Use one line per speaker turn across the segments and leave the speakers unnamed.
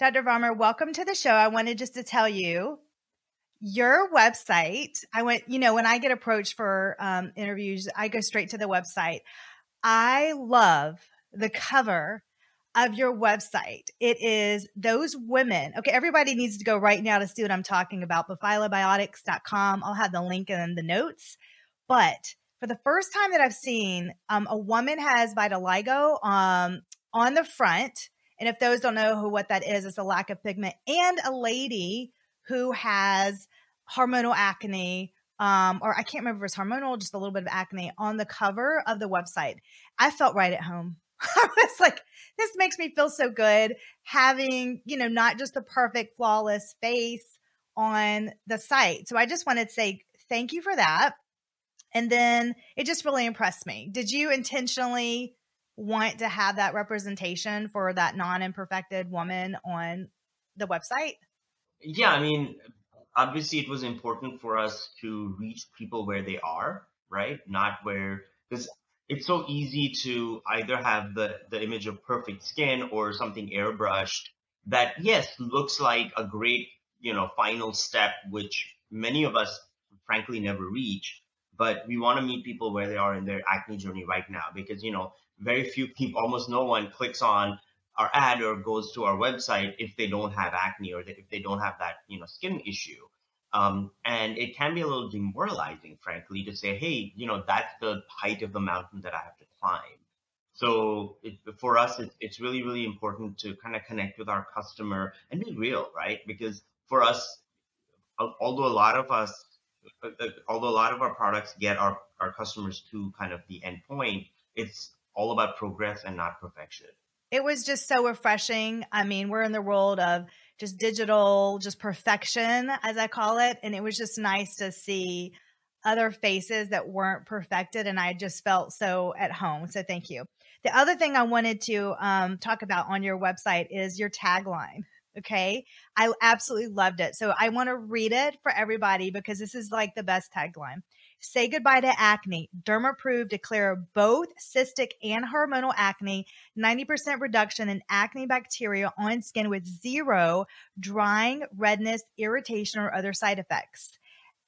Dr. Varma, welcome to the show. I wanted just to tell you your website. When I get approached for interviews, I go straight to the website. I love the cover of your website. It is those women. Okay, everybody needs to go right now to see what I'm talking about, but phylabiotics.com. I'll have the link in the notes. But for the first time that I've seen, a woman has vitiligo on the front. And if those don't know what that is, it's a lack of pigment. And a lady who has hormonal acne, or I can't remember if it's hormonal, just a little bit of acne on the cover of the website. I felt right at home. I was like, this makes me feel so good having, not just the perfect, flawless face on the site. So I just wanted to say thank you for that. And then it just really impressed me. Did you intentionally want to have that representation for that non-imperfected woman on the website?
Yeah, I mean, obviously it was important for us to reach people where they are, right? Not where, because it's so easy to either have the image of perfect skin or something airbrushed that, yes, looks like a great, final step, which many of us frankly never reach. But we want to meet people where they are in their acne journey right now, because, very few people, almost no one clicks on our ad or goes to our website if they don't have acne or if they don't have that, skin issue. And it can be a little demoralizing, frankly, to say, hey, that's the height of the mountain that I have to climb. So for us, it's really, really important to kind of connect with our customer and be real, right? Because for us, although a lot of our products get our customers to kind of the end point, it's all about progress and not perfection.
It was just so refreshing. I mean, we're in the world of just digital, just perfection, as I call it. And it was just nice to see other faces that weren't perfected. And I just felt so at home. So thank you. The other thing I wanted to talk about on your website is your tagline. Okay. I absolutely loved it. So I want to read it for everybody because this is like the best tagline. Say goodbye to acne. Derma-approved to clear both cystic and hormonal acne. 90% reduction in acne bacteria on skin with zero drying, redness, irritation, or other side effects.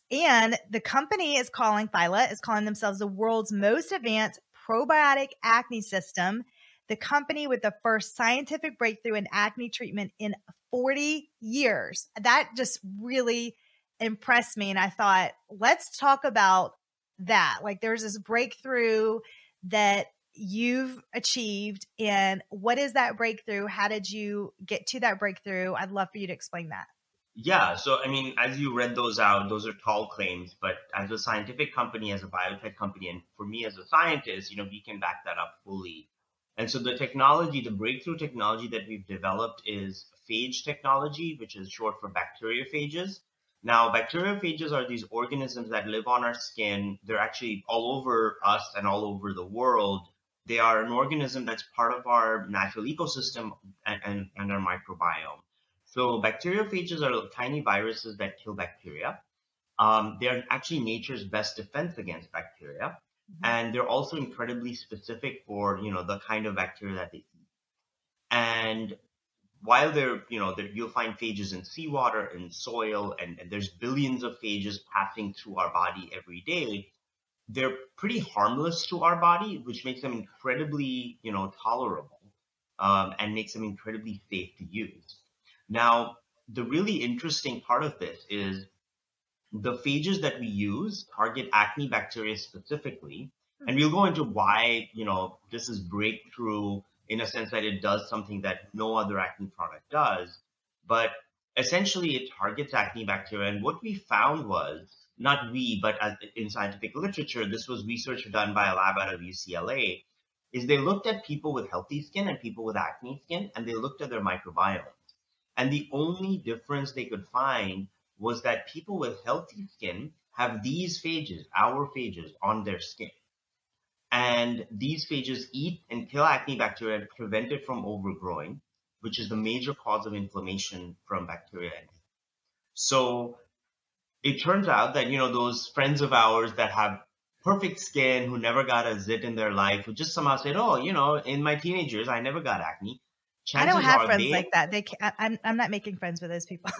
And the company is calling themselves the world's most advanced probiotic acne system. The company with the first scientific breakthrough in acne treatment in 40 years. That just really impressed me. And I thought, let's talk about that. Like there's this breakthrough that you've achieved. And what is that breakthrough? How did you get to that breakthrough? I'd love for you to explain that.
Yeah. So, I mean, as you read those out, those are tall claims, but as a scientific company, as a biotech company, and for me as a scientist, we can back that up fully. And so the breakthrough technology that we've developed is phage technology, which is short for bacteriophages. Now, bacteriophages are these organisms that live on our skin. They're actually all over us and all over the world. They are an organism that's part of our natural ecosystem and our microbiome. So bacteriophages are tiny viruses that kill bacteria. They're actually nature's best defense against bacteria. And they're also incredibly specific for, the kind of bacteria that they eat. And while you'll find phages in seawater, in soil, and there's billions of phages passing through our body every day, they're pretty harmless to our body, which makes them incredibly, tolerable, and makes them incredibly safe to use. Now, the really interesting part of this is the phages that we use target acne bacteria specifically, and we'll go into why, this is breakthrough in a sense that it does something that no other acne product does. But essentially, it targets acne bacteria. And what we found was, not we, but in scientific literature, this was research done by a lab out of UCLA, is they looked at people with healthy skin and people with acne skin, and they looked at their microbiomes. And the only difference they could find was that people with healthy skin have these phages, our phages, on their skin. And these phages eat and kill acne bacteria and prevent it from overgrowing, which is the major cause of inflammation from bacteria. So it turns out that, those friends of ours that have perfect skin, who never got a zit in their life, who just somehow said, oh, in my teenage years, I never got acne.
I don't
chances
have
are
friends
they
like that. I'm not making friends with those people.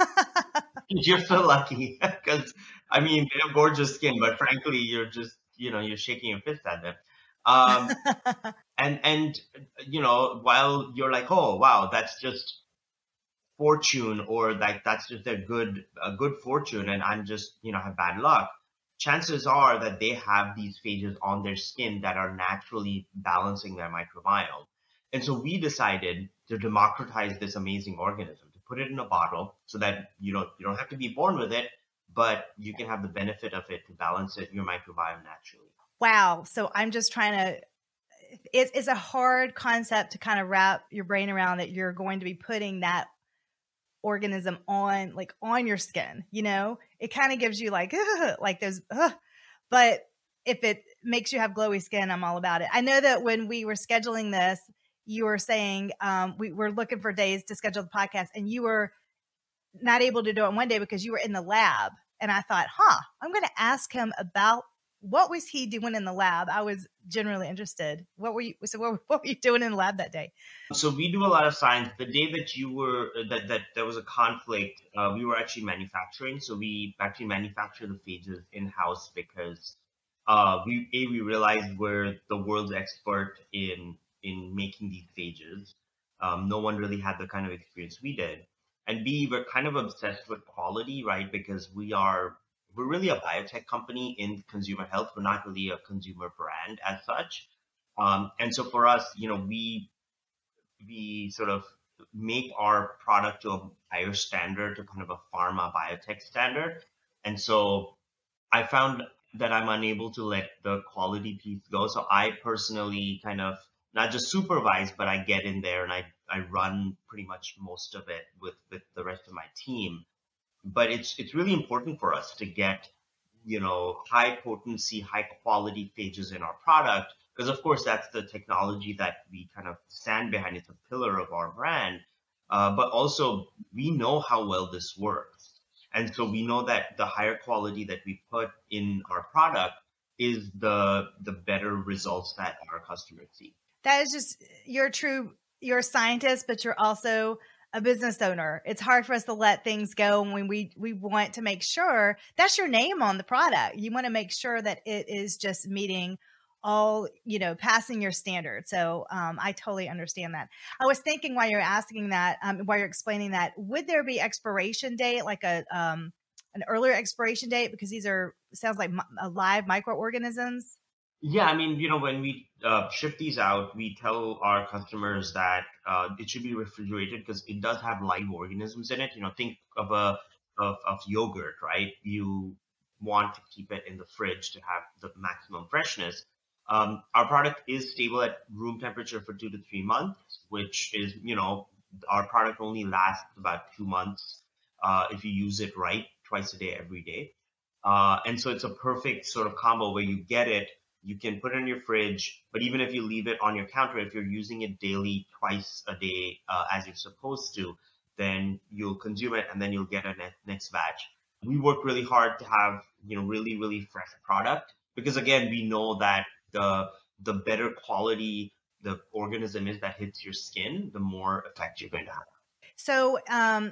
you're so lucky because I mean they have gorgeous skin, but frankly you're just you're shaking your fist at them. Um, and while you're like, oh wow, that's just fortune, or like that's just a good fortune, and I'm just have bad luck. Chances are that they have these phages on their skin that are naturally balancing their microbiome. And so we decided to democratize this amazing organism, to put it in a bottle so that you don't have to be born with it, but you can have the benefit of it to balance your microbiome naturally.
Wow. So I'm just trying to, it's a hard concept to kind of wrap your brain around, that you're going to be putting that organism on your skin. It kind of gives you like, like those, but if it makes you have glowy skin, I'm all about it. I know that when we were scheduling this, you were saying we were looking for days to schedule the podcast, and you were not able to do it one day because you were in the lab. And I thought, I'm going to ask him about what was he doing in the lab. I was generally interested. What were you doing in the lab that day?
So we do a lot of science. The day that you were that there was a conflict, we were actually manufacturing. So we actually manufacture the phages in house because we realized we're the world's expert in making these phages. No one really had the kind of experience we did, and B, we're kind of obsessed with quality, right? Because we're really a biotech company in consumer health. We're not really a consumer brand as such. And so for us, we sort of make our product to a higher standard, to kind of a pharma biotech standard. And so I found that I'm unable to let the quality piece go. So I personally kind of not just supervise, but I get in there and I run pretty much most of it with the rest of my team. But it's really important for us to get high potency, high quality phages in our product, because of course that's the technology that we kind of stand behind. It's a pillar of our brand. But also we know how well this works. And so we know that the higher quality that we put in our product is the better results that our customers see.
That is just, you're a scientist, but you're also a business owner. It's hard for us to let things go when we want to make sure that's your name on the product. You want to make sure that it is just meeting all, passing your standard. So I totally understand that. I was thinking while you're asking that, while you're explaining that, would there be expiration date, like an earlier expiration date? Because these sounds like live microorganisms.
Yeah, I mean, when we ship these out, we tell our customers that it should be refrigerated because it does have live organisms in it. Think of yogurt, right? You want to keep it in the fridge to have the maximum freshness. Our product is stable at room temperature for 2 to 3 months, which is, our product only lasts about 2 months if you use it right, twice a day, every day. And so it's a perfect sort of combo where you get it. You can put it in your fridge, but even if you leave it on your counter, if you're using it daily, twice a day, as you're supposed to, then you'll consume it and then you'll get a next batch. We work really hard to have, really, really fresh product because again, we know that the better quality the organism is that hits your skin, the more effect you're going to have.
So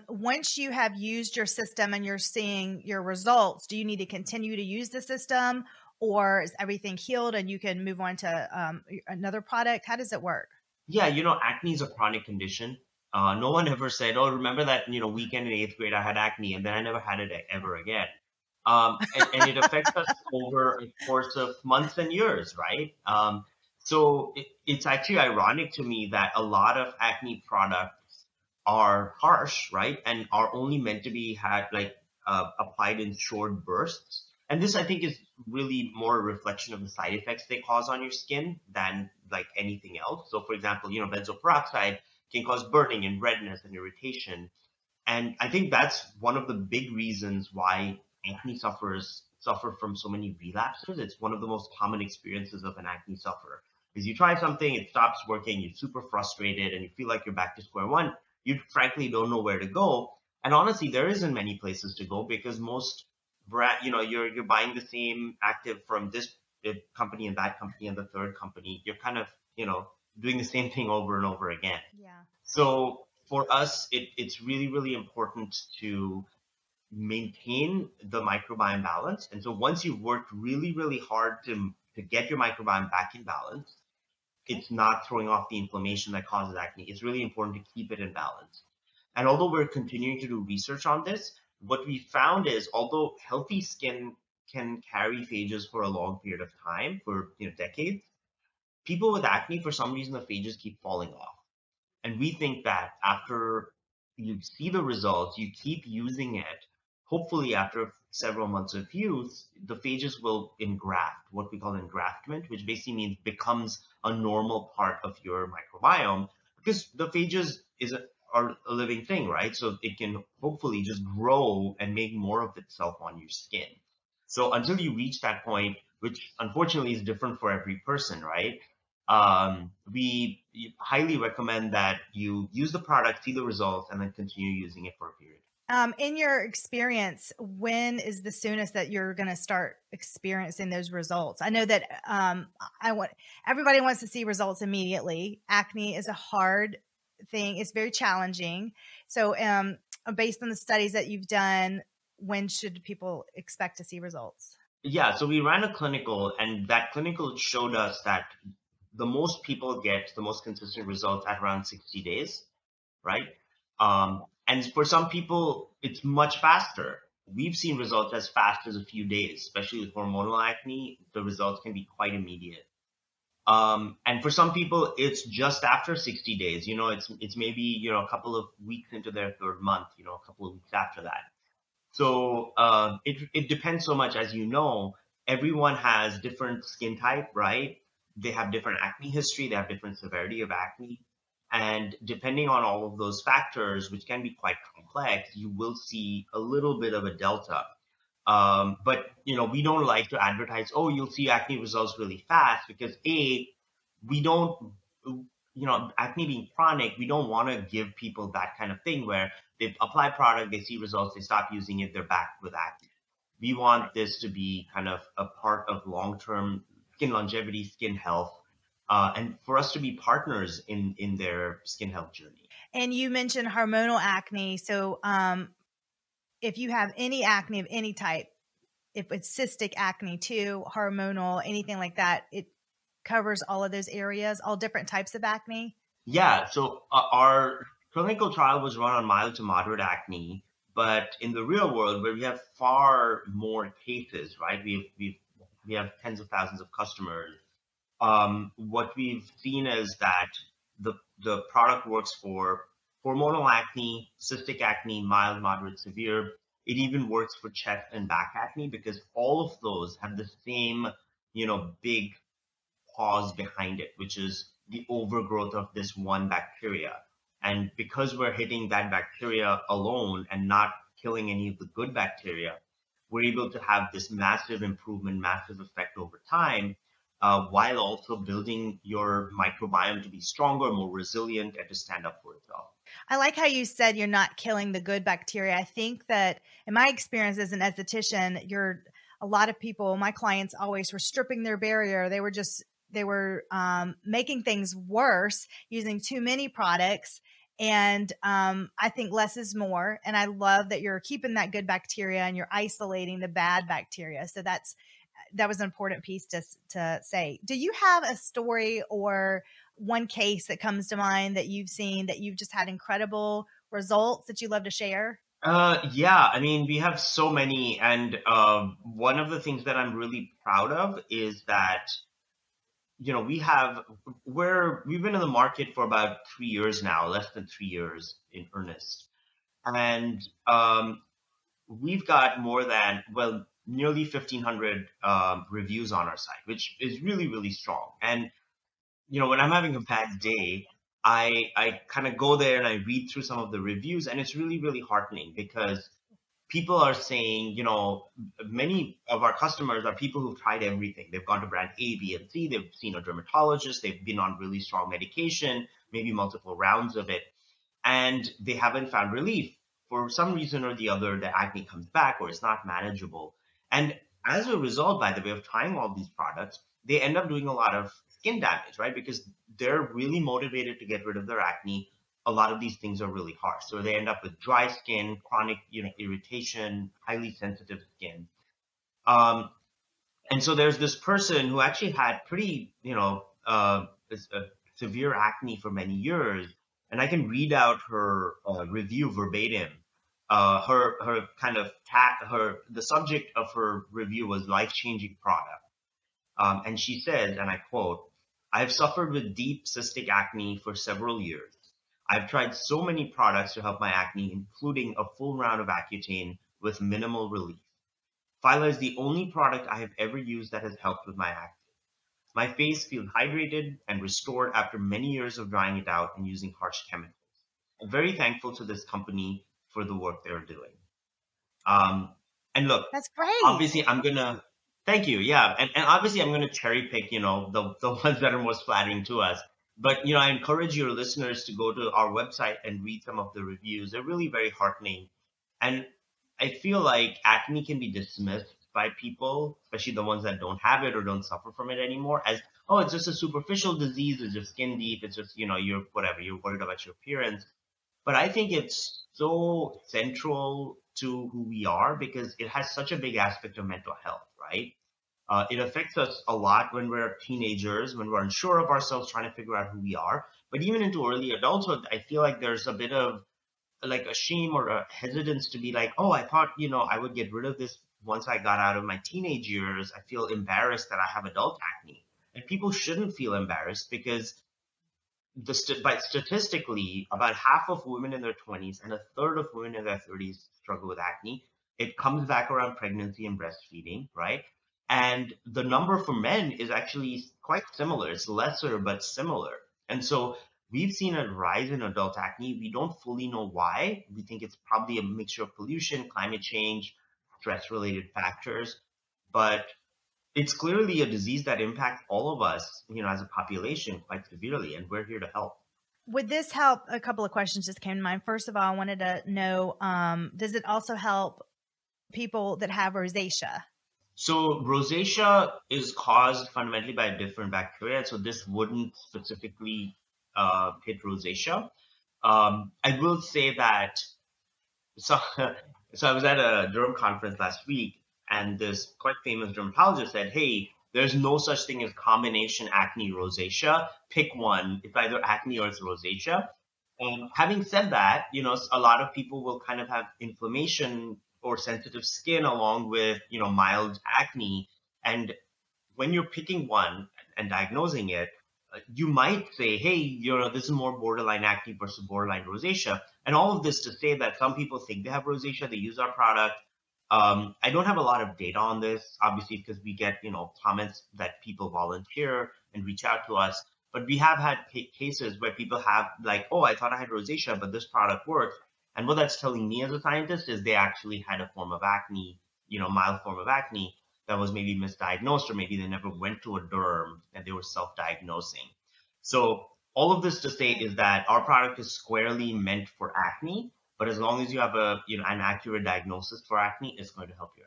once you have used your system and you're seeing your results, do you need to continue to use the system, or is everything healed and you can move on to another product? How does it work?
Yeah, acne is a chronic condition. No one ever said, "Oh, remember that weekend in 8th grade I had acne and then I never had it ever again." And it affects us over a course of months and years, right? So it's actually ironic to me that a lot of acne products are harsh, right, and are only meant to be applied in short bursts. And this, I think, is really more a reflection of the side effects they cause on your skin than like anything else. So, for example, benzoyl peroxide can cause burning and redness and irritation. And I think that's one of the big reasons why acne sufferers suffer from so many relapses. It's one of the most common experiences of an acne sufferer. Is you try something, it stops working, you're super frustrated, and you feel like you're back to square one. You frankly don't know where to go. And honestly, there isn't many places to go because most brand, you're buying the same active from this company and that company and the third company. You're kind of, doing the same thing over and over again.
Yeah.
So for us, it's really, really important to maintain the microbiome balance. And so once you've worked really, really hard to get your microbiome back in balance,
Okay.
it's not throwing off the inflammation that causes acne. It's really important to keep it in balance. And although we're continuing to do research on this, what we found is although healthy skin can carry phages for a long period of time, for decades, people with acne, for some reason, the phages keep falling off. And we think that after you see the results, you keep using it, hopefully after several months of use, the phages will engraft, what we call engraftment, which basically means becomes a normal part of your microbiome, because the phages are a living thing, right? So it can hopefully just grow and make more of itself on your skin. So until you reach that point, which unfortunately is different for every person, right? We highly recommend that you use the product, see the results, and then continue using it for a period.
In your experience, when is the soonest that you're going to start experiencing those results? I know that everybody wants to see results immediately. Acne is a hard thing; it's very challenging. So, based on the studies that you've done, when should people expect to see results?
Yeah, so we ran a clinical, and that clinical showed us that the most people get the most consistent results at around 60 days, right? And for some people, it's much faster. We've seen results as fast as a few days, especially with hormonal acne. The results can be quite immediate. And for some people, it's just after 60 days. It's maybe a couple of weeks into their third month. A couple of weeks after that. So it depends so much, as you know. Everyone has different skin type, right? They have different acne history. They have different severity of acne. And depending on all of those factors, which can be quite complex, you will see a little bit of a delta. But we don't like to advertise, oh, you'll see acne results really fast, because we don't, acne being chronic, we don't want to give people that kind of thing where they apply product, they see results, they stop using it, they're back with acne. We want this to be kind of a part of long-term skin longevity, skin health, and for us to be partners in their skin health journey.
And you mentioned hormonal acne. So, if you have any acne of any type, if it's cystic acne too, hormonal, anything like that, it covers all of those areas, all different types of acne?
Yeah, so our clinical trial was run on mild to moderate acne, but in the real world, where we have far more cases, right? We have tens of thousands of customers. What we've seen is that the product works for hormonal acne, cystic acne, mild, moderate, severe. It even works for chest and back acne, because all of those have the same, big cause behind it, which is the overgrowth of this one bacteria. And because we're hitting that bacteria alone and not killing any of the good bacteria, we're able to have this massive improvement, massive effect over time, while also building your microbiome to be stronger, more resilient, and to stand up for itself.
I like how you said you're not killing the good bacteria. I think that in my experience as an esthetician, a lot of people, my clients always were stripping their barrier. They were making things worse using too many products. And I think less is more. And I love that you're keeping that good bacteria and you're isolating the bad bacteria. So that was an important piece to say. Do you have a story or one case that comes to mind that you've seen that you've just had incredible results that you love to share?
Yeah, I mean, we have so many. And one of the things that I'm really proud of is that we've been in the market for about 3 years now, less than 3 years in earnest. And we've got nearly 1,500 reviews on our site, which is really, really strong. And, when I'm having a bad day, I kind of go there and I read through some of the reviews, and it's really, really heartening, because people are saying, many of our customers are people who've tried everything. They've gone to brand A, B, and C. They've seen a dermatologist. They've been on really strong medication, maybe multiple rounds of it, and they haven't found relief. For some reason or the other, the acne comes back or it's not manageable. And as a result, by the way, of trying all these products, they end up doing a lot of skin damage, right? Because they're really motivated to get rid of their acne. a lot of these things are really harsh. So they end up with dry skin, chronic, irritation, highly sensitive skin. Um, and so there's this person who actually had pretty, severe acne for many years. And I can read out her review verbatim. Her kind of the subject of her review was life-changing product. And she said, and I quote, "I've suffered with deep cystic acne for several years. I've tried so many products to help my acne, including a full round of Accutane with minimal relief. Filer is the only product I have ever used that has helped with my acne. My face feels hydrated and restored after many years of drying it out and using harsh chemicals. I'm very thankful to this company for the work they're doing." And look,
That's great.
obviously I'm gonna thank you, yeah, and obviously I'm gonna cherry pick, the ones that are most flattering to us. But I encourage your listeners to go to our website and read some of the reviews. They're really very heartening, and I feel like acne can be dismissed by people, especially the ones that don't have it or don't suffer from it anymore, as, oh, it's just a superficial disease, it's just skin deep, it's just you're whatever, you're worried about your appearance. But I think it's so central to who we are because it has such a big aspect of mental health, right? It affects us a lot when we're teenagers, when we're unsure of ourselves, trying to figure out who we are. But even into early adulthood, I feel like there's a bit of like a shame or a hesitance to be like, oh, I thought, I would get rid of this once I got out of my teenage years. I feel embarrassed that I have adult acne. And people shouldn't feel embarrassed because statistically, about half of women in their 20s and a third of women in their 30s struggle with acne. It comes back around pregnancy and breastfeeding, right? And the number for men is actually quite similar. It's lesser, but similar. And so we've seen a rise in adult acne. We don't fully know why. We think it's probably a mixture of pollution, climate change, stress-related factors. But it's clearly a disease that impacts all of us, as a population quite severely, and we're here to help.
Would this help? A couple of questions just came to mind. First of all, I wanted to know, does it also help people that have rosacea?
So rosacea is caused fundamentally by a different bacteria. So this wouldn't specifically hit rosacea. I will say that, so I was at a derm conference last week, and this quite famous dermatologist said, hey, there's no such thing as combination acne rosacea. Pick one. It's either acne or it's rosacea. Having said that, a lot of people will kind of have inflammation or sensitive skin along with, mild acne. And when you're picking one and diagnosing it, you might say, hey, this is more borderline acne versus borderline rosacea. And all of this to say that some people think they have rosacea, they use our product. I don't have a lot of data on this, obviously, because we get, comments that people volunteer and reach out to us. But we have had cases where people have like, oh, I thought I had rosacea, but this product works. And what that's telling me as a scientist is they actually had a form of acne, mild form of acne that was maybe misdiagnosed, or maybe they never went to a derm and they were self-diagnosing. So all of this to say is that our product is squarely meant for acne, but as long as you have an accurate diagnosis for acne, it's going to help you.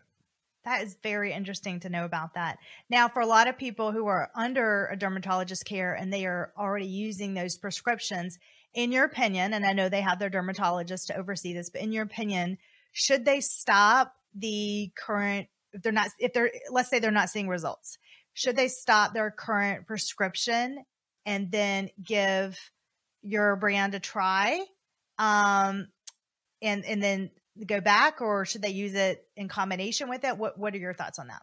That is very interesting to know about that. Now, for a lot of people who are under a dermatologist care and they are already using those prescriptions, in your opinion, and I know they have their dermatologist to oversee this, but in your opinion, should they stop the current, let's say they're not seeing results, should they stop their current prescription and then give your brand a try? And then go back, or should they use it in combination with it? What are your thoughts on that?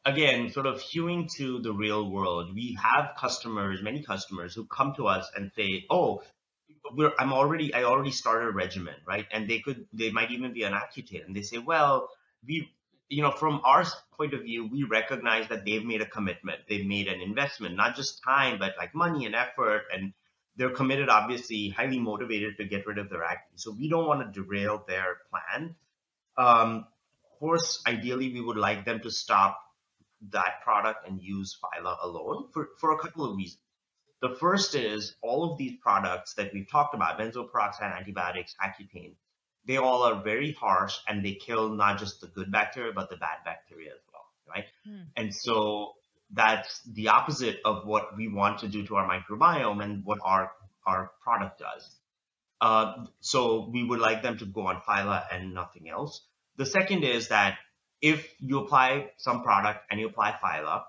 Again, sort of hewing to the real world, we have many customers who come to us and say, oh, I already started a regimen, right? And they might even be on Accutane. And they say, well, from our point of view, we recognize that they've made a commitment. They've made an investment, not just time, but like money and effort. And they're committed, obviously, highly motivated to get rid of their acne. So we don't want to derail their plan. Of course, ideally, we would like them to stop that product and use Phyla alone for a couple of reasons. The first is all of these products that we've talked about, benzoyl peroxide, antibiotics, Accutane, they all are very harsh and they kill not just the good bacteria, but the bad bacteria as well, right? And so that's the opposite of what we want to do to our microbiome and what our our product does. So we would like them to go on Phyla and nothing else. The second is that if you apply some product and you apply Phyla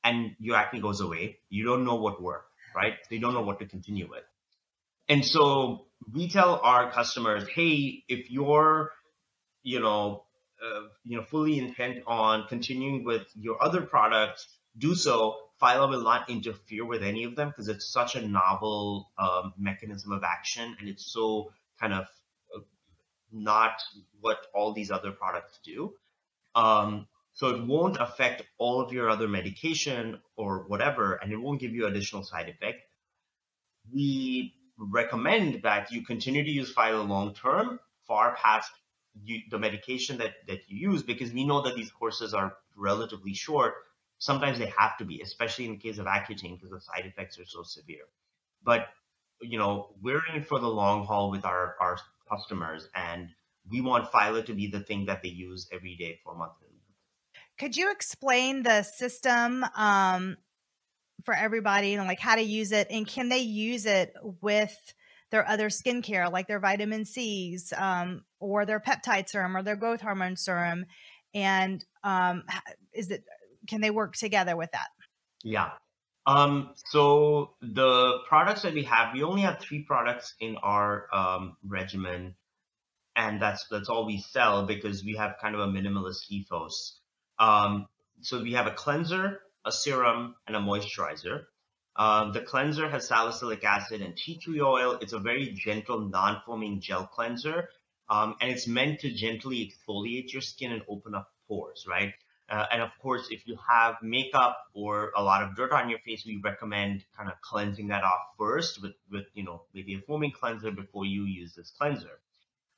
and your acne goes away, you don't know what worked, right? So you don't know what to continue with. And so we tell our customers, hey, if you're, fully intent on continuing with your other products, do so. Phyla will not interfere with any of them because it's such a novel mechanism of action, and it's so kind of not what all these other products do. So it won't affect all of your other medication or whatever, and it won't give you additional side effect. We recommend that you continue to use Phyla long term, far past the medication that you use, because we know that these courses are relatively short. Sometimes they have to be, especially in the case of Accutane, because the side effects are so severe. But we're in it for the long haul with our customers, and we want Phyla to be the thing that they use every day for months.
Could you explain the system for everybody, and like how to use it, and can they use it with their other skincare, like their vitamin C's, or their peptide serum, or their growth hormone serum? And can they work together with that?
Yeah. So the products that we have, we only have 3 products in our regimen, and that's all we sell because we have kind of a minimalist ethos. So we have a cleanser, a serum, and a moisturizer. The cleanser has salicylic acid and tea tree oil. It's a very gentle, non-foaming gel cleanser, and it's meant to gently exfoliate your skin and open up pores, right? And of course, if you have makeup or a lot of dirt on your face, we recommend kind of cleansing that off first with maybe a foaming cleanser before you use this cleanser.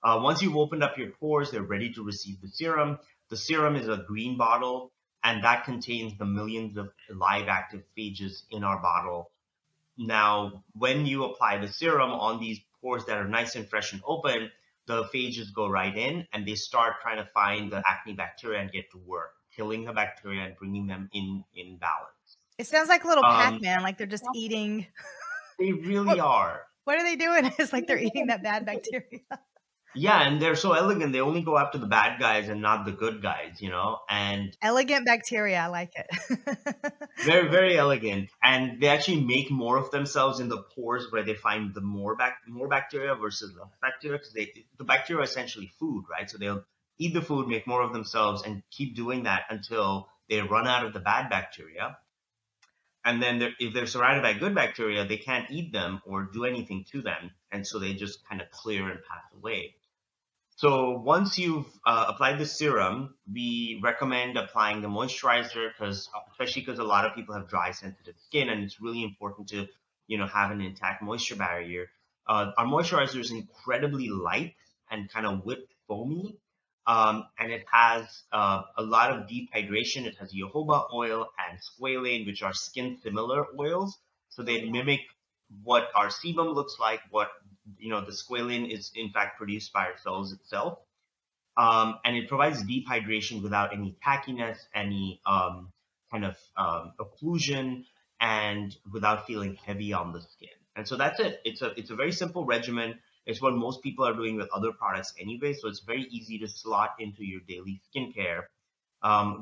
Once you've opened up your pores, they're ready to receive the serum. The serum is a green bottle, and that contains the millions of live active phages in our bottle. Now, when you apply the serum on these pores that are nice and fresh and open, the phages go right in and they start trying to find the acne bacteria and get to work, killing the bacteria and bringing them in balance.
It sounds like little Pac-Man, like they're just eating.
They really are.
What are they doing? It's like they're eating that bad bacteria.
Yeah, and they're so elegant. They only go after the bad guys and not the good guys, and
elegant bacteria. I like it.
Very, very elegant. And they actually make more of themselves in the pores where they find the more bacteria versus less bacteria, because the bacteria are essentially food, right? So they'll eat the food, make more of themselves, and keep doing that until they run out of the bad bacteria. And then if they're surrounded by good bacteria, they can't eat them or do anything to them. And so they just kind of clear and pass away. So once you've applied the serum, we recommend applying the moisturizer, especially because a lot of people have dry, sensitive skin, and it's really important to have an intact moisture barrier. Our moisturizer is incredibly light and kind of whipped foamy, and it has a lot of deep hydration. It has jojoba oil and squalane, which are skin similar oils, so they mimic what our sebum looks like, what the squalane is in fact produced by our cells itself. And it provides deep hydration without any tackiness, any kind of occlusion, and without feeling heavy on the skin. And so that's it. It's a very simple regimen. It's what most people are doing with other products anyway, so it's very easy to slot into your daily skincare.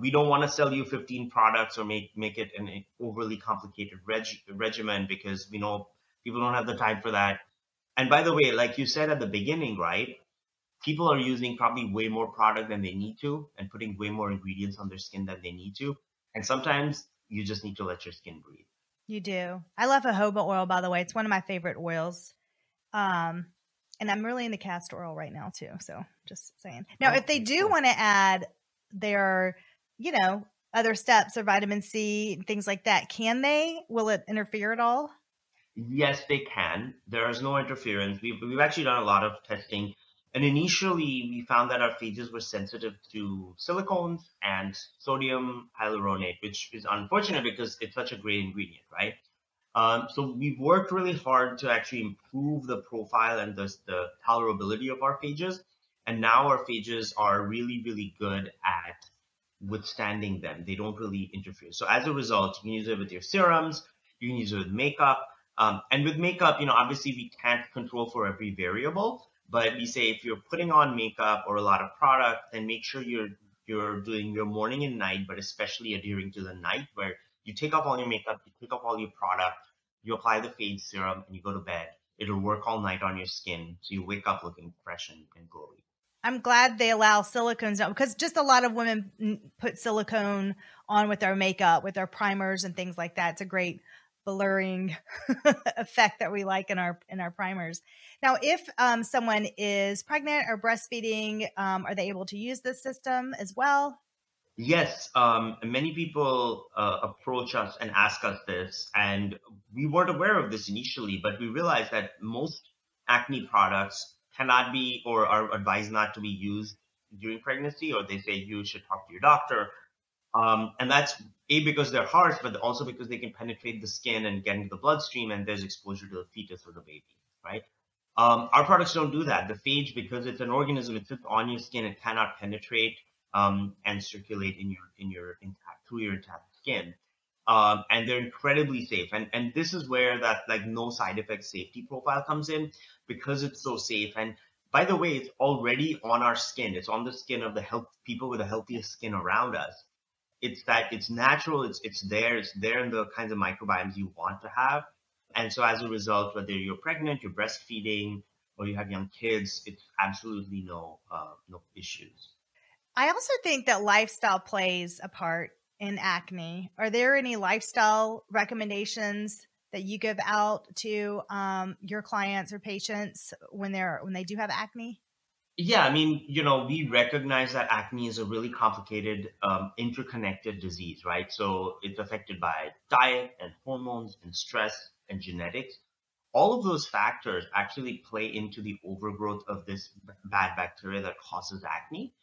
We don't want to sell you 15 products or make it an overly complicated regimen, because we know people don't have the time for that. And by the way, like you said at the beginning, right? People are using probably way more product than they need to and putting way more ingredients on their skin than they need to. And sometimes you just need to let your skin breathe.
You do. I love jojoba oil, by the way. It's one of my favorite oils. And I'm really into castor oil right now too. So just saying. Now, if they do want to add their, other steps or vitamin C and things like that, can they? Will it interfere at all?
Yes, they can. There is no interference. We've actually done a lot of testing, and initially we found that our phages were sensitive to silicones and sodium hyaluronate, which is unfortunate because it's such a great ingredient, right? So we've worked really hard to actually improve the profile and the tolerability of our phages, and now our phages are really, really good at withstanding them. They don't really interfere. So as a result, you can use it with your serums, you can use it with makeup. And with makeup, obviously we can't control for every variable, but we say if you're putting on makeup or a lot of product, then make sure you're doing your morning and night, but especially adhering to the night, where you take off all your makeup, you take off all your product, you apply the face serum, and you go to bed. It'll work all night on your skin, so you wake up looking fresh and glowy.
I'm glad they allow silicones now, because just a lot of women put silicone on with their makeup, with their primers and things like that. It's a great blurring effect that we like in our primers. Now, if someone is pregnant or breastfeeding, are they able to use this system as well?
Yes, many people approach us and ask us this, and we weren't aware of this initially, but we realized that most acne products cannot be or are advised not to be used during pregnancy, or they say you should talk to your doctor. And that's because they're harsh, but also because they can penetrate the skin and get into the bloodstream, and there's exposure to the fetus or the baby, right? Our products don't do that. The phage, because it's an organism, it sits on your skin, it cannot penetrate and circulate through your intact skin. And they're incredibly safe. And this is where that like no side effect safety profile comes in, because it's so safe. And by the way, it's already on our skin. It's on the skin of the people with the healthiest skin around us. It's natural. It's there in the kinds of microbiomes you want to have. And so as a result, whether you're pregnant, you're breastfeeding, or you have young kids, it's absolutely no issues.
I also think that lifestyle plays a part in acne. Are there any lifestyle recommendations that you give out to your clients or patients when they do have acne?
Yeah, I mean, we recognize that acne is a really complicated, interconnected disease, right? So it's affected by diet and hormones and stress and genetics. All of those factors actually play into the overgrowth of this bad bacteria that causes acne.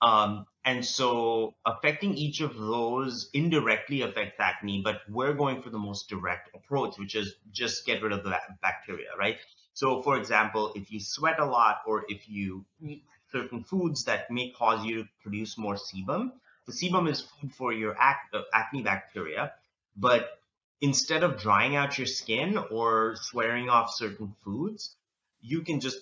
And so affecting each of those indirectly affects acne, but we're going for the most direct approach, which is just get rid of the bacteria, right? So for example, if you sweat a lot, or if you eat certain foods that may cause you to produce more sebum, the sebum is food for your acne bacteria, but instead of drying out your skin or swearing off certain foods, you can just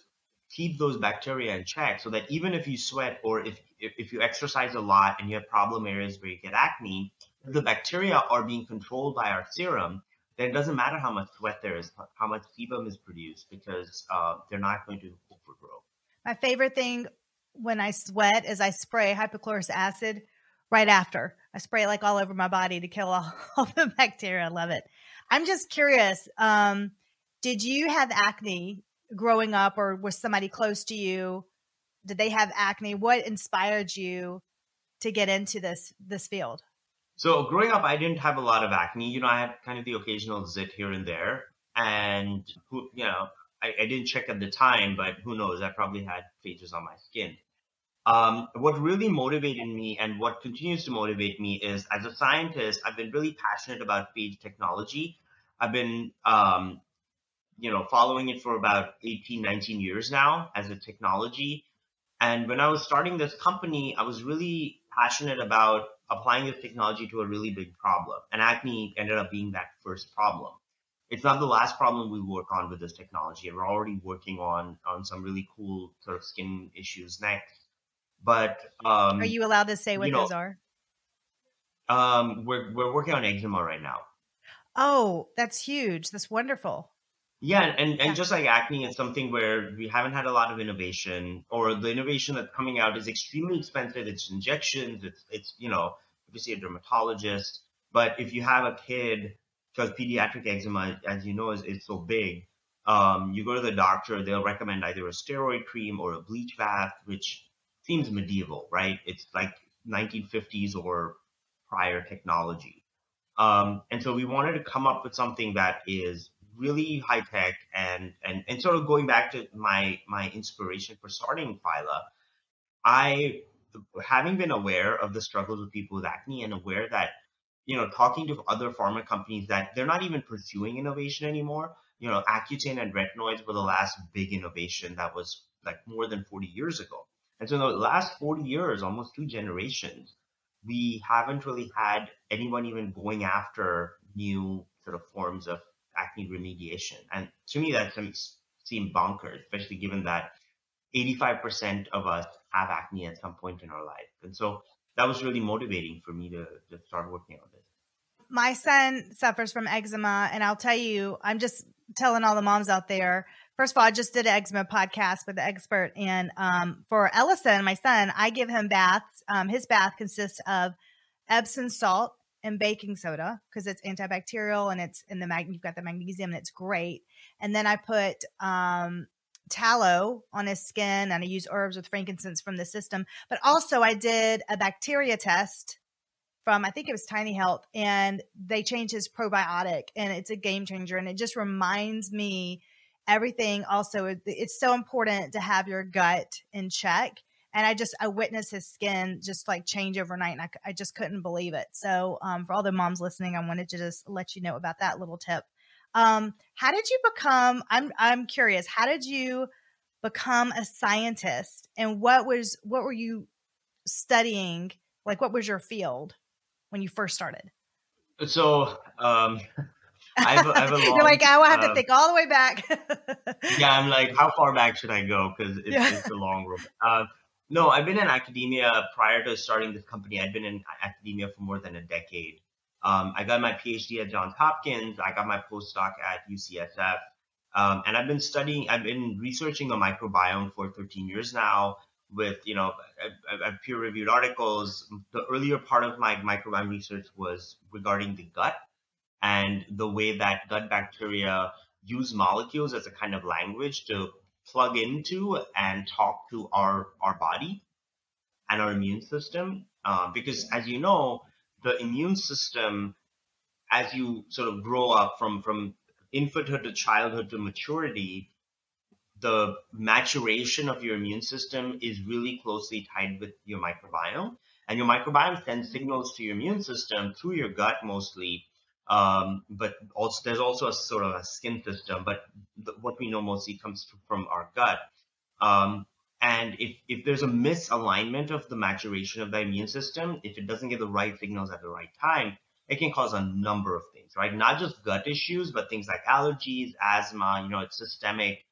keep those bacteria in check, so that even if you sweat, or if you exercise a lot and you have problem areas where you get acne, if the bacteria are being controlled by our serum, then it doesn't matter how much sweat there is, how much sebum is produced, because they're not going to overgrow.
My favorite thing when I sweat is I spray hypochlorous acid right after. I spray it like all over my body to kill all the bacteria. I love it. I'm just curious. Did you have acne growing up, or was somebody close to you? Did they have acne? What inspired you to get into this field?
So growing up, I didn't have a lot of acne. I had kind of the occasional zit here and there, and I didn't check at the time, but who knows? I probably had phages on my skin. What really motivated me, and what continues to motivate me, is as a scientist, I've been really passionate about phage technology. I've been following it for about 18, 19 years now as a technology. And when I was starting this company, I was really passionate about applying this technology to a really big problem. And acne ended up being that first problem. It's not the last problem we work on with this technology. And we're already working on some really cool sort of skin issues next. But
are you allowed to say what those are?
We're working on eczema right now.
Oh, that's huge. That's wonderful.
Yeah, and just like acne, it's something where we haven't had a lot of innovation, or the innovation that's coming out is extremely expensive. It's injections. It's obviously a dermatologist. But if you have a kid, because pediatric eczema, as you know, is so big, you go to the doctor, they'll recommend either a steroid cream or a bleach bath, which seems medieval, right? It's like 1950s or prior technology. And so we wanted to come up with something that is really high tech, and sort of going back to my inspiration for starting Phyla, having been aware of the struggles of people with acne, and aware that, talking to other pharma companies, that they're not even pursuing innovation anymore. Accutane and retinoids were the last big innovation that was like more than 40 years ago. And so in the last 40 years, almost 2 generations, we haven't really had anyone even going after new sort of forms of acne remediation. And to me, that seemed bonkers, especially given that 85% of us have acne at some point in our life. And so that was really motivating for me to start working on this.
My son suffers from eczema, and I'll tell you, I'm just telling all the moms out there. First of all, I just did an eczema podcast with the expert, and for Ellison, my son, I give him baths. His bath consists of Epsom salt and baking soda because it's antibacterial and it's in the you've got the magnesium and it's great. And then I put tallow on his skin, and I use herbs with frankincense from the system. But also, I did a bacteria test from, I think it was Tiny Health, and they changed his probiotic, and it's a game changer. And it just reminds me everything. Also, it's so important to have your gut in check. And I witnessed his skin just like change overnight, and I just couldn't believe it. So for all the moms listening, I wanted to just let you know about that little tip. How did you become, I'm curious, how did you become a scientist, and what were you studying? Like, what was your field when you first started?
So, I have a long,
you're like, I will have to think all the way back.
Yeah, I'm like, how far back should I go? Because it's a long road. No, I've been in academia prior to starting this company. I'd been in academia for more than a decade. I got my PhD at Johns Hopkins. I got my postdoc at UCSF. And I've been researching the microbiome for 13 years now with, I've peer-reviewed articles. The earlier part of my microbiome research was regarding the gut and the way that gut bacteria use molecules as a kind of language to plug into and talk to our body and our immune system. Because as you know, the immune system, as you sort of grow up from infanthood to childhood to maturity, the maturation of your immune system is really closely tied with your microbiome. And your microbiome sends signals to your immune system through your gut mostly. But also there's also a sort of a skin system, but what we know mostly comes from our gut. And if there's a misalignment of the maturation of the immune system, if it doesn't get the right signals at the right time, it can cause a number of things, right? Not just gut issues, but things like allergies, asthma, it's systemic.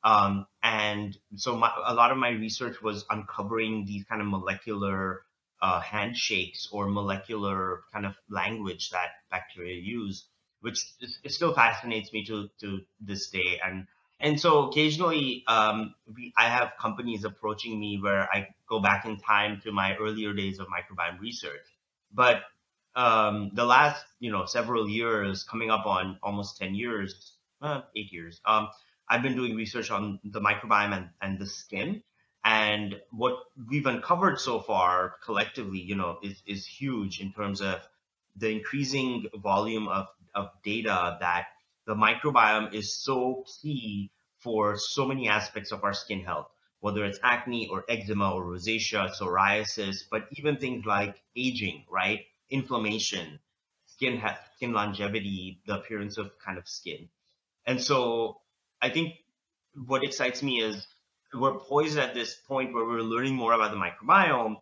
And so a lot of my research was uncovering these kind of molecular handshakes or molecular kind of language that bacteria use, which it still fascinates me to this day. And so occasionally I have companies approaching me where I go back in time to my earlier days of microbiome research. But the last several years, coming up on almost 10 years, 8 years, I've been doing research on the microbiome and the skin. And what we've uncovered so far collectively, is huge in terms of the increasing volume of data that the microbiome is so key for so many aspects of our skin health, whether it's acne or eczema or rosacea, psoriasis, but even things like aging, right? Inflammation, skin longevity, the appearance of kind of skin. And so I think what excites me is we're poised at this point where we're learning more about the microbiome.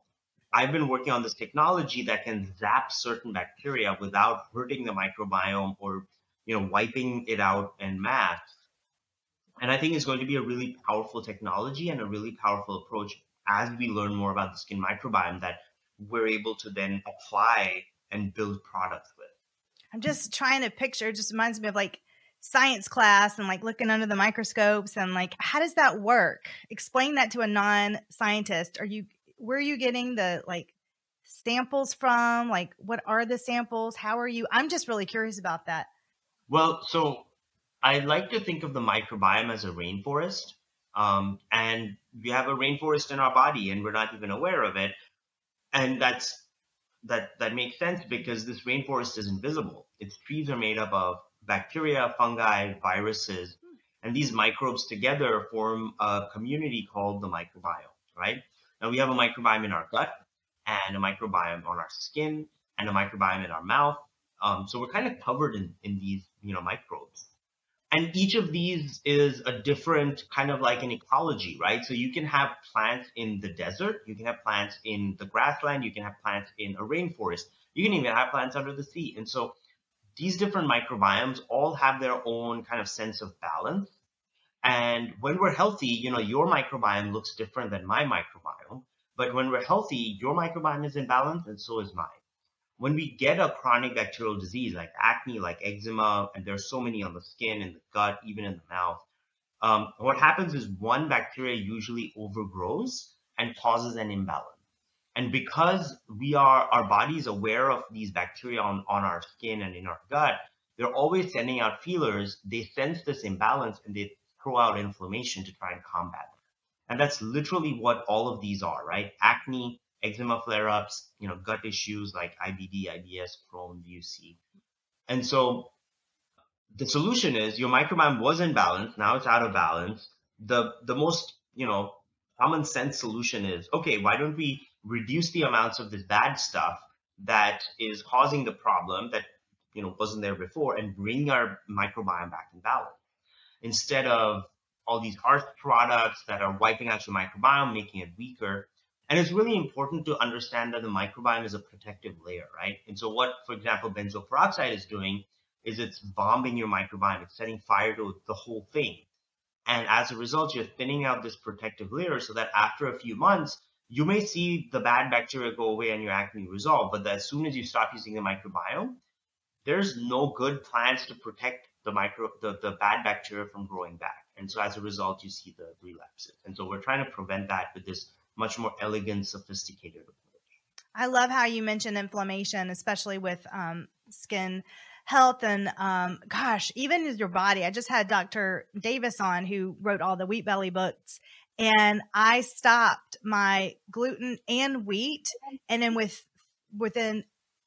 I've been working on this technology that can zap certain bacteria without hurting the microbiome or, wiping it out en masse. And I think it's going to be a really powerful technology and a really powerful approach as we learn more about the skin microbiome that we're able to then apply and build products with.
I'm just trying to picture, it just reminds me of like science class and like looking under the microscopes and like, how does that work? Explain that to a non-scientist. Where are you getting the like samples from? Like, what are the samples? How are you? I'm just really curious about that.
Well, so I like to think of the microbiome as a rainforest. And we have a rainforest in our body and we're not even aware of it. And that makes sense because this rainforest is invisible. Its trees are made up of bacteria, fungi, viruses, and these microbes together form a community called the microbiome, right? Now we have a microbiome in our gut and a microbiome on our skin and a microbiome in our mouth. So we're kind of covered in these, microbes. And each of these is a different kind of like an ecology, right? So you can have plants in the desert, you can have plants in the grassland, you can have plants in a rainforest, you can even have plants under the sea. And so these different microbiomes all have their own kind of sense of balance. And when we're healthy, your microbiome looks different than my microbiome. But when we're healthy, your microbiome is in balance and so is mine. When we get a chronic bacterial disease like acne, like eczema, and there's so many on the skin, in the gut, even in the mouth, what happens is one bacteria usually overgrows and causes an imbalance. And because our body is aware of these bacteria on our skin and in our gut, they're always sending out feelers. They sense this imbalance and they throw out inflammation to try and combat it. And that's literally what all of these are, right? Acne, eczema flare-ups, gut issues like IBD, IBS, Crohn, UC. And so the solution is your microbiome was in balance. Now it's out of balance. The most, common sense solution is, okay, why don't we reduce the amounts of this bad stuff that is causing the problem that, wasn't there before, and bring our microbiome back in balance instead of all these harsh products that are wiping out your microbiome, making it weaker. And it's really important to understand that the microbiome is a protective layer, right? And so what, for example, benzoyl peroxide is doing is it's bombing your microbiome. It's setting fire to the whole thing. And as a result, you're thinning out this protective layer so that after a few months, you may see the bad bacteria go away and your acne resolve. But as soon as you stop using the microbiome, there's no good plans to protect the bad bacteria from growing back. And so as a result, you see the relapses. And so we're trying to prevent that with this much more elegant, sophisticated approach.
I love how you mentioned inflammation, especially with skin health and even with your body. I just had Dr. Davis on, who wrote all the Wheat Belly books, and I stopped my gluten and wheat, and then within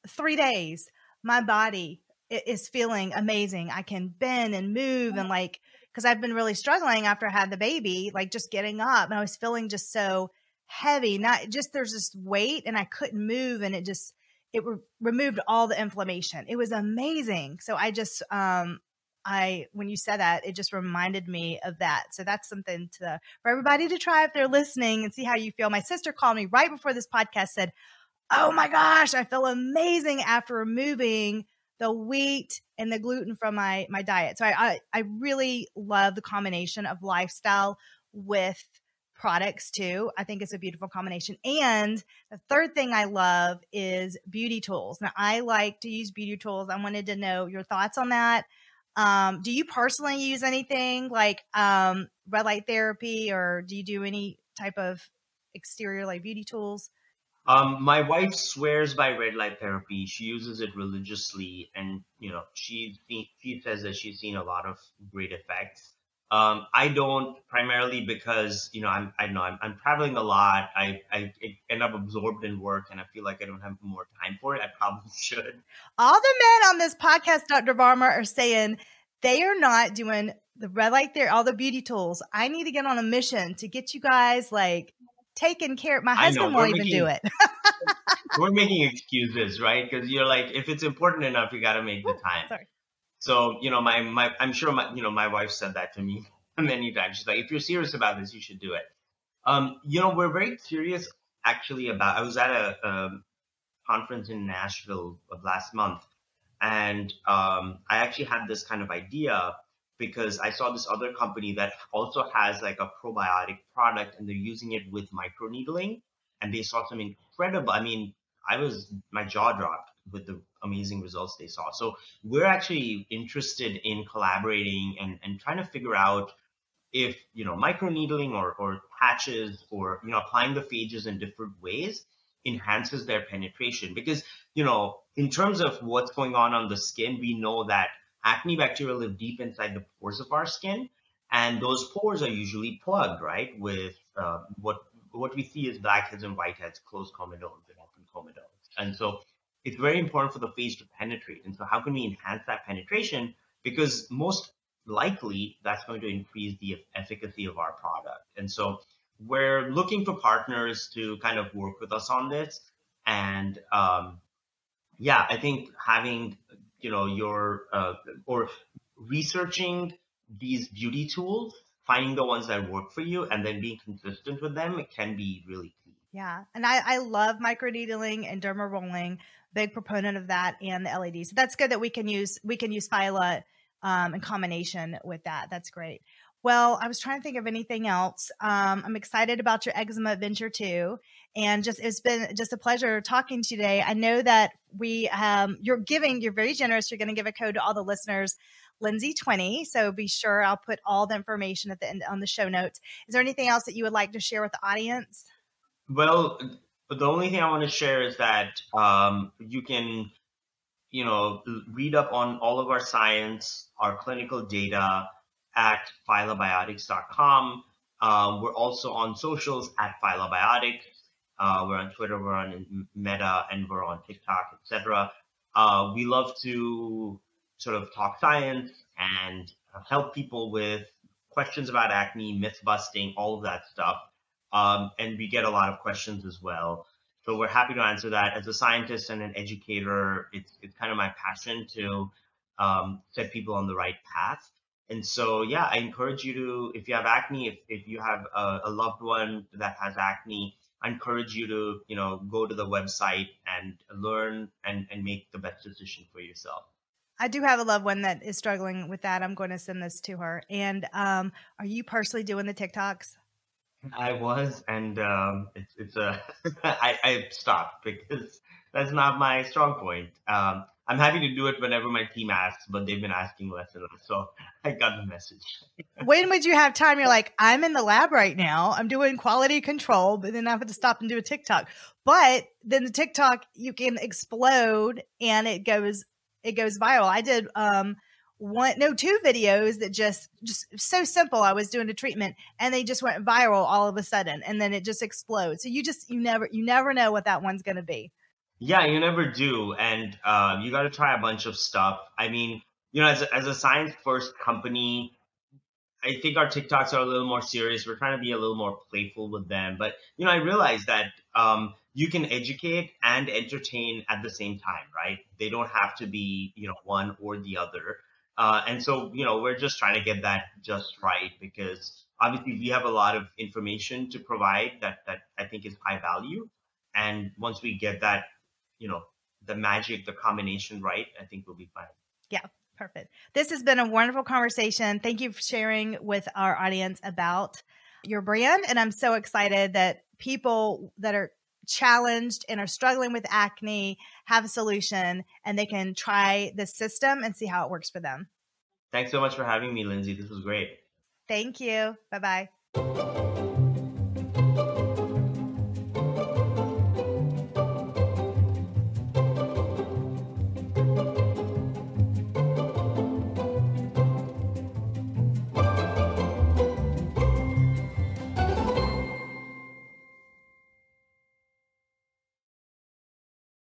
3 days, my body is feeling amazing. I can bend and move, and because I've been really struggling after I had the baby, just getting up, and I was feeling just so heavy, not just there's this weight, and I couldn't move, and it removed all the inflammation. It was amazing. So I just, when you said that, it just reminded me of that. So that's something for everybody to try if they're listening and see how you feel. My sister called me right before this podcast, said, "Oh my gosh, I feel amazing after removing the wheat and the gluten from my diet." So I really love the combination of lifestyle with products too. I think it's a beautiful combination. And the third thing I love is beauty tools. Now, I like to use beauty tools. I wanted to know your thoughts on that. Do you personally use anything like red light therapy, or do you do any type of exterior beauty tools?
My wife swears by red light therapy. She uses it religiously, and she says that she's seen a lot of great effects. I don't, primarily because I'm traveling a lot. I end up absorbed in work, and I feel like I don't have more time for it. I probably should.
All the men on this podcast, Dr. Varma, are saying they are not doing the red light there, all the beauty tools. I need to get on a mission to get you guys taken care of. My husband won't even do it.
We're making excuses, right? Because you're if it's important enough, you got to make the time.
Sorry.
So, I'm sure my wife said that to me many times. She's like, if you're serious about this, you should do it. We're very curious actually I was at a conference in Nashville last month, and I actually had this kind of idea because I saw this other company that also has a probiotic product, and they're using it with microneedling, and they saw some incredible, my jaw dropped with the amazing results they saw. So we're actually interested in collaborating and trying to figure out if, microneedling or patches or, applying the phages in different ways enhances their penetration. Because, in terms of what's going on the skin, we know that acne bacteria live deep inside the pores of our skin, and those pores are usually plugged, right, with what we see as blackheads and whiteheads, closed comedones and open comedones. And so it's very important for the phage to penetrate. And so how can we enhance that penetration? Because most likely that's going to increase the efficacy of our product. And so we're looking for partners to kind of work with us on this. And I think having, or researching these beauty tools, finding the ones that work for you, and then being consistent with them, it can be really key.
Yeah. And I love microneedling and derma rolling. big proponent of that and the LED. So that's good that we can use Phyla in combination with that. That's great. Well, I was trying to think of anything else. I'm excited about your eczema adventure too. And it's been just a pleasure talking to you today. I know that you're very generous. You're going to give a code to all the listeners, Lindsay20. So be sure I'll put all the information at the end on the show notes. Is there anything else that you would like to share with the audience?
Well, the only thing I want to share is that you can, read up on all of our science, our clinical data at phylabiotics.com. We're also on socials at phylabiotic. We're on Twitter, we're on Meta, and we're on TikTok, etc. We love to sort of talk science and help people with questions about acne, myth busting, all of that stuff. And we get a lot of questions as well. So we're happy to answer that. As a scientist and an educator, it's kind of my passion to set people on the right path. And so, yeah, I encourage you to, if you have acne, if you have a loved one that has acne, I encourage you to, go to the website and learn and make the best decision for yourself.
I do have a loved one that is struggling with that. I'm going to send this to her. And are you personally doing the TikToks?
I was, and I stopped because that's not my strong point. I'm happy to do it whenever my team asks, but they've been asking less and less. So I got the message.
When would you have time? You're like, I'm in the lab right now. I'm doing quality control, but then I have to stop and do a TikTok. But then the TikTok, you can explode and it goes viral. I did two videos that just so simple. I was doing a treatment and they just went viral all of a sudden, and then it just explodes. So you never know what that one's going to be.
Yeah, you never do. And you got to try a bunch of stuff. I mean, as a science first company, I think our TikToks are a little more serious. We're trying to be a little more playful with them. But, I realize that you can educate and entertain at the same time, right? They don't have to be, one or the other. And so, we're just trying to get that just right, because obviously we have a lot of information to provide that I think is high value. And once we get that, the magic, the combination right, I think we'll be fine.
Yeah, perfect. This has been a wonderful conversation. Thank you for sharing with our audience about your brand. And I'm so excited that people that are challenged and are struggling with acne have a solution, and they can try this system and see how it works for them.
Thanks so much for having me, Lindsay. This was great.
Thank you. Bye-bye.